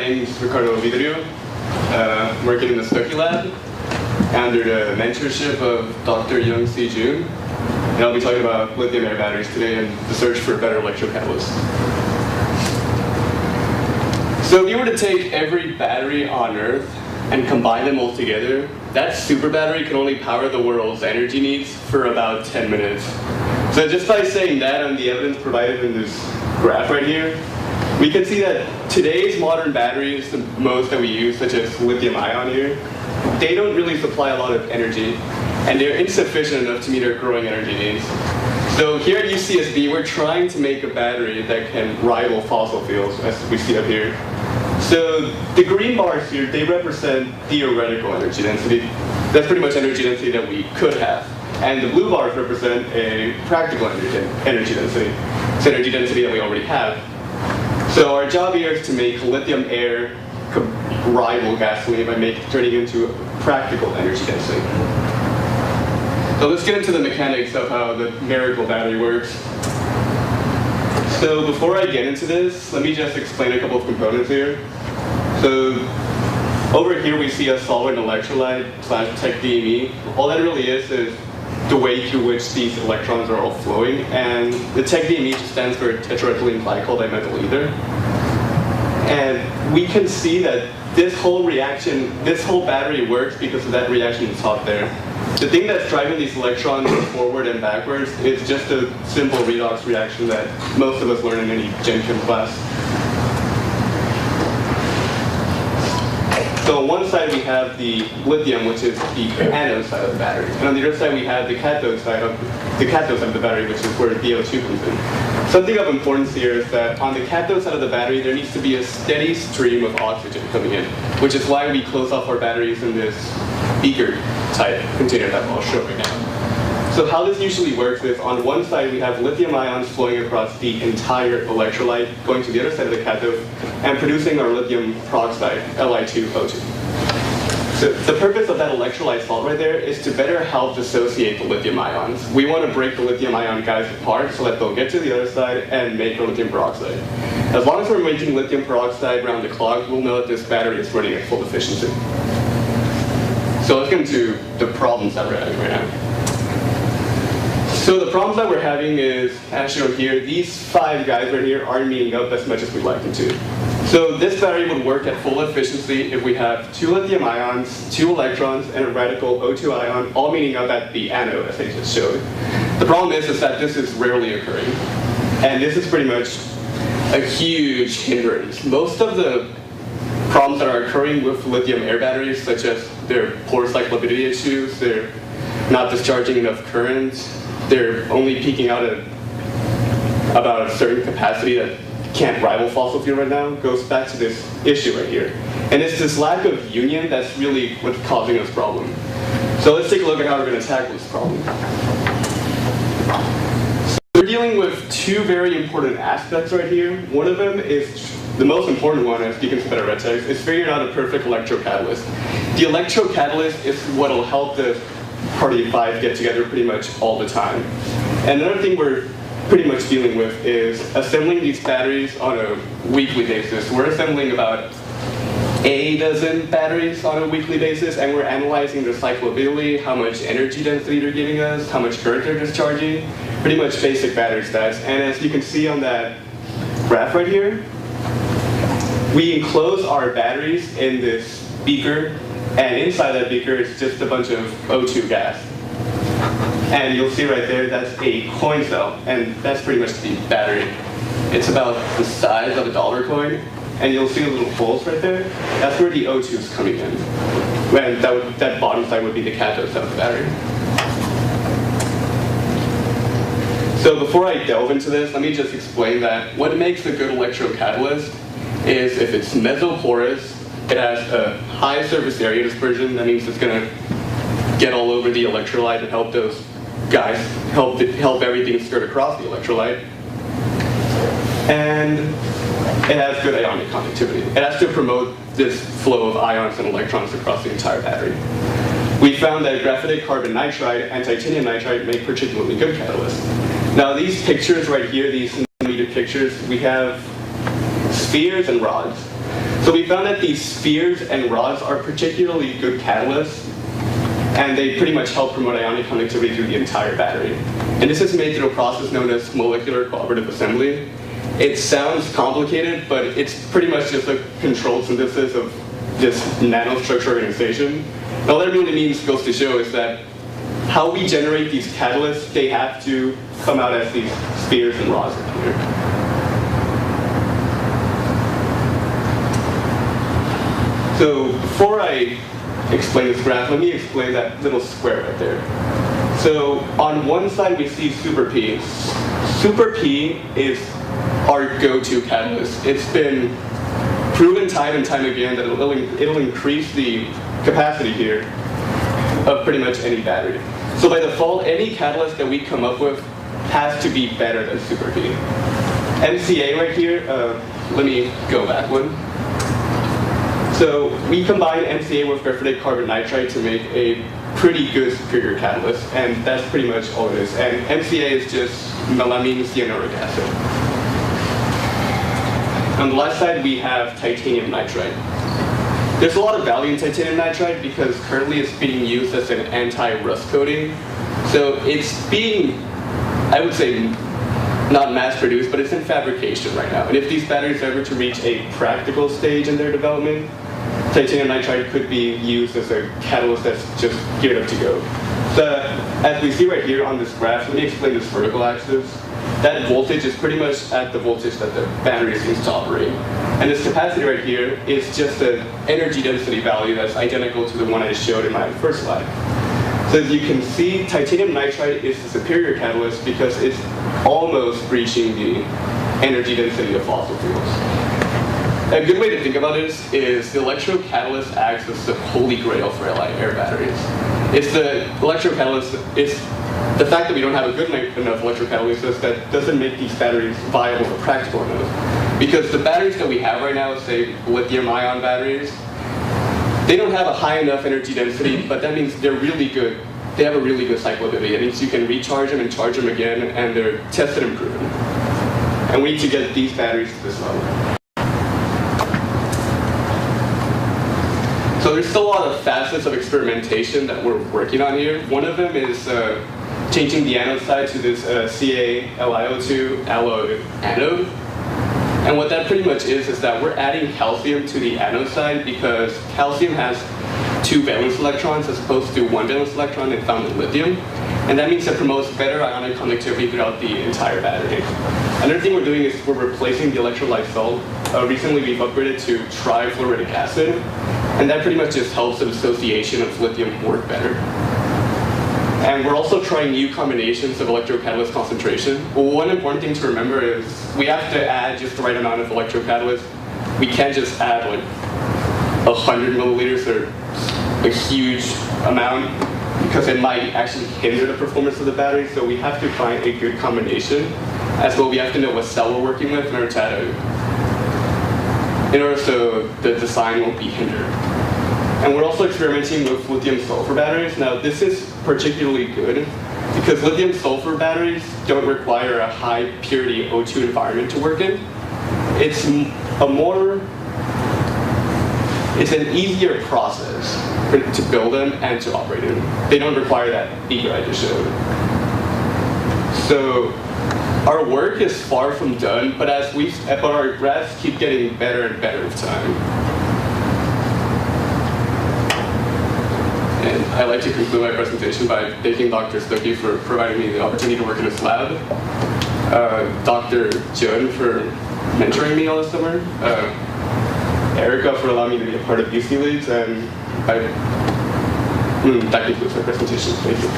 name's Ricardo Vidrio. I'm working in the Stucky Lab under the mentorship of Dr. Young C. Jun. And I'll be talking about lithium-air batteries today and the search for better electrocatalysts. So if you were to take every battery on Earth and combine them all together, that super battery can only power the world's energy needs for about 10 minutes. So just by saying that and the evidence provided in this graph right here, we can see that today's modern batteries, the most that we use, such as lithium-ion here, they don't really supply a lot of energy, and they're insufficient enough to meet our growing energy needs. So here at UCSB, we're trying to make a battery that can rival fossil fuels, as we see up here. So the green bars here, they represent theoretical energy density. That's pretty much energy density that we could have. And the blue bars represent a practical energy density. It's energy density that we already have. So our job here is to make lithium-air rival gasoline by turning it into a practical energy density. So let's get into the mechanics of how the miracle battery works. So before I get into this, let me just explain a couple of components here. So over here we see a solvent electrolyte / tech DME. All that really is the way through which these electrons are all flowing, and the tech DME just stands for tetraethylene glycol dimethyl ether. And we can see that this whole reaction, this whole battery works because of that reaction that's top there. The thing that's driving these electrons forward and backwards is just a simple redox reaction that most of us learn in any Gen Chem class. So on one side we have the lithium, which is the anode side of the battery, and on the other side we have the cathode side of the battery, which is where the O2 comes in. Something of importance here is that on the cathode side of the battery, there needs to be a steady stream of oxygen coming in, which is why we close off our batteries in this beaker-type container that I'll show right now. So how this usually works is on one side we have lithium ions flowing across the entire electrolyte, going to the other side of the cathode, and producing our lithium peroxide, Li2O2. So the purpose of that electrolyte salt right there is to better help dissociate the lithium ions. We want to break the lithium ion guys apart so that they'll get to the other side and make our lithium peroxide. As long as we're making lithium peroxide round the clock, we'll know that this battery is running at full efficiency. So let's get into the problems that we're having right now. So the problems that we're having is, as shown here, these 5 guys right here aren't meeting up as much as we'd like them to. So this battery would work at full efficiency if we have 2 lithium ions, 2 electrons, and a radical O2 ion all meeting up at the anode, as I just showed. The problem is that this is rarely occurring. And this is pretty much a huge hindrance. Most of the problems that are occurring with lithium-air batteries, such as their poor cyclability issues, they're not discharging enough current, they're only peaking out at about a certain capacity that can't rival fossil fuel right now, goes back to this issue right here. And it's this lack of union that's really what's causing this problem. So let's take a look at how we're going to tackle this problem. So we're dealing with 2 very important aspects right here. One of them is, the most important one, as you can see by the red text, is figuring out a perfect electrocatalyst. The electrocatalyst is what will help the party of 5 get together pretty much all the time. And another thing we're pretty much dealing with is assembling these batteries on a weekly basis. We're assembling about a dozen batteries on a weekly basis, and we're analyzing their cyclability, how much energy density they're giving us, how much current they're discharging, pretty much basic battery stats. And as you can see on that graph right here, we enclose our batteries in this beaker, and inside that beaker is just a bunch of O2 gas. And you'll see right there, that's a coin cell, and that's pretty much the battery. It's about the size of a dollar coin, and you'll see the little holes right there. That's where the O2 is coming in. And that bottom side would be the cathode side of the battery. So before I delve into this, let me just explain that what makes a good electrocatalyst is if it's mesoporous, it has a high surface area dispersion. That means it's going to get all over the electrolyte and help those guys, help everything skirt across the electrolyte. And it has good ionic conductivity. It has to promote this flow of ions and electrons across the entire battery. We found that graphitic carbon nitride and titanium nitride make particularly good catalysts. Now these pictures right here, these centimeter pictures, we have spheres and rods. So we found that these spheres and rods are particularly good catalysts, and they pretty much help promote ionic conductivity through the entire battery. And this is made through a process known as molecular cooperative assembly. It sounds complicated, but it's pretty much just a controlled synthesis of this nanostructure organization. And all that really means, goes to show, is that how we generate these catalysts, they have to come out as these spheres and rods right here. So before I explain this graph, let me explain that little square right there. So on one side we see Super P. Super P is our go-to catalyst. It's been proven time and time again that it'll increase the capacity here of pretty much any battery. So by default, any catalyst that we come up with has to be better than Super P. MCA right here, let me go back one. So we combine MCA with graphitic carbon nitride to make a pretty good superior catalyst, and that's pretty much all it is. And MCA is just melamine cyanuric acid. On the left side, we have titanium nitride. There's a lot of value in titanium nitride because currently it's being used as an anti-rust coating. So it's being, I would say, not mass-produced, but it's in fabrication right now. And if these batteries are ever to reach a practical stage in their development, titanium nitride could be used as a catalyst that's just geared up to go. So as we see right here on this graph, let me explain this vertical axis. That voltage is pretty much at the voltage that the battery seems to operate. And this capacity right here is just an energy density value that's identical to the one I showed in my first slide. So as you can see, titanium nitride is the superior catalyst because it's almost reaching the energy density of fossil fuels. A good way to think about this is the electrocatalyst acts as the holy grail for air batteries. It's the electrocatalyst, it's the fact that we don't have a good enough electrocatalysis that doesn't make these batteries viable or practical enough. Because the batteries that we have right now, say lithium-ion batteries, they don't have a high enough energy density, but that means they're really good. They have a really good cyclability. It means you can recharge them and charge them again, and they're tested and proven. And we need to get these batteries to this level. So there's still a lot of facets of experimentation that we're working on here. One of them is changing the anode side to this CaLiO2 alloy anode. And what that pretty much is that we're adding calcium to the anode side because calcium has 2 valence electrons as opposed to 1 valence electron that's found in lithium. And that means it promotes better ionic conductivity throughout the entire battery. Another thing we're doing is we're replacing the electrolyte salt. Recently we've upgraded to trifluoridic acid, and that pretty much just helps the dissociation of lithium work better. And we're also trying new combinations of electrocatalyst concentration. One important thing to remember is we have to add just the right amount of electrocatalyst. We can't just add like 100 milliliters or a huge amount because it might actually hinder the performance of the battery. So we have to find a good combination. As well, we have to know what cell we're working with in order so the design won't be hindered. And we're also experimenting with lithium-sulfur batteries. Now, this is particularly good because lithium-sulfur batteries don't require a high purity O2 environment to work in. It's an easier process to build them and to operate in. They don't require that beaker I just showed. So our work is far from done, but our graphs keep getting better and better with time. And I'd like to conclude my presentation by thanking Dr. Stuckey for providing me the opportunity to work in his lab, Dr. Jun for mentoring me all this summer, Erica for allowing me to be a part of UC Leads, and that concludes my presentation. Thank you.